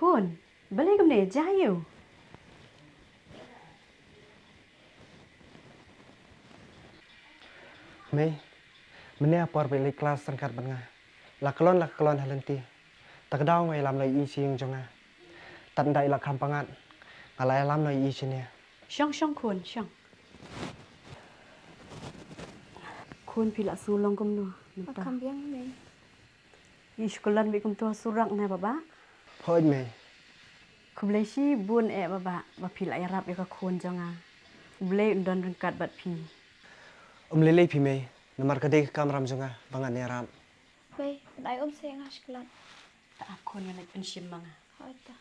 Hun, balik ke mana jahil? Mei, mana apa beli kelas sengkat bengah. Lakelon halenti. Tak tahu ngai lam lai isi yang jonga. Tandai la kampangat. Ngalai lam lai isi ni. Syang kun, syang. Kun pilak sulong kum nu. Makam biang Mei. Iskolan bikum tua surak na baba. Hoi mei. Kublai si bun baba. Ba pilak yarap ya ka kun jonga. Kublai undon rengkat bat pi. Lele pi mei. Namar kedai kam ram jonga. Bangat ni ram. Mei, dai saya ngas kelan. Tak akun yang nak pensim manga. Hai ta.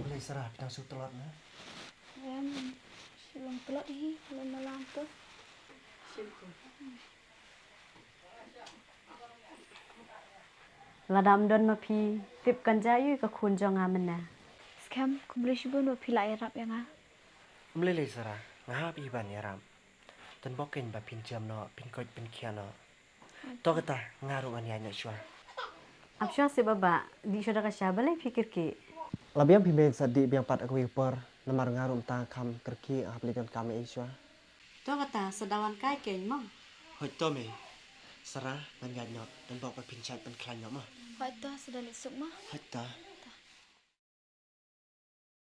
Boleh serah bidang sutelot na. Em silong telot hi, malam tu. Ladam don ma pi. Tip kan jayu ka kun jonga mana. Skam kublai sibun wa pilai rap yang ah. Lele serah. Ngahap iban ni ram. Dan bokin ba pinjam no, pinkot pinkian no. To kata ngaruh ani anya syua. Absyah si baba. Di syuda ka syah balai fikir ki. Labiam pi mei sadi biang pat aku ipor. Namar ngaruh ta kam kerki aplikan kami syua. To kata sedawan kai keng mong. Hoi to mei. Serah dan ganyo dan bawa pinjam pen klan no mah. Hai ta sedang esok mah. Hoi ta.